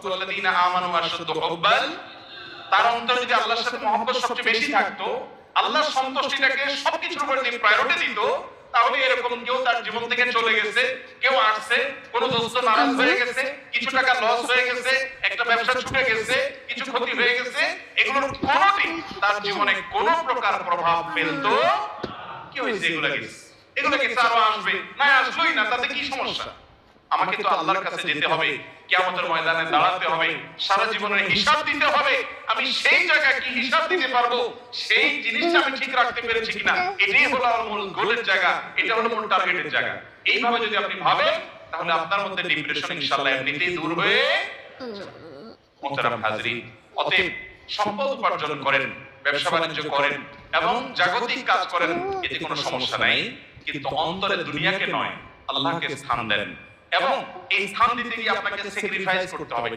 ওয়াল্লাযীনা আমানু আশাদ্দু হুব্বান, তার অন্তরে যদি আল্লাহর সাথে মহব্বত সবচেয়ে বেশি থাকতো, আল্লাহর সন্তুষ্টিটাকে সবকিছুর উপর দিয়ে প্রায়োরিটি দিত, তাহলে এরকম কেউ তার জীবন থেকে চলে গেছে, কেউ আসছে, কোন দোস্ত নারাজ হয়ে গেছে, কিছু টাকা লস হয়ে গেছে, একটা ব্যবসা ছুটে গেছে, কিছু ক্ষতি হয়ে গেছে, এগুলোর কোনোদিন তার জীবনে কোনো প্রকার প্রভাব ফেলতো কি হয়েছে? এগুলো গেছে, আরো আসবে, না আসলোই না, তাতে কি সমস্যা? আমাকে তো আল্লাহর কাছে যেতে হবে, কিয়ামতের ময়দানে দাঁড়াতে হবে, সারা জীবনের হিসাব দিতে হবে। আমি সেই জায়গায় কি হিসাব দিতে পারবো, সেই জিনিসটা আমি ঠিক রাখতে পেরেছি কিনা, এটাই হলো আমার মূল গোলের জায়গা, এটা হলো মূল টার্গেটের জায়গা। এইভাবে যদি আপনি ভাবেন, তাহলে আপনার মধ্যে ডিপ্রেশন ইনশাআল্লাহ এমনিতেই দূর হয়ে মোহতারাম হাজরিন, অতএব সম্পদ উপার্জন করেন, ব্যবসা বাণিজ্য করেন এবং জাগতিক কাজ করেন, এতে কোনো সমস্যা নাই, কিন্তু অন্তরে দুনিয়াকে নয় আল্লাহকে স্থান দেন। এবং এই স্থান দিতে গিয়ে আপনাকে স্যাক্রিফাইস করতে হবে।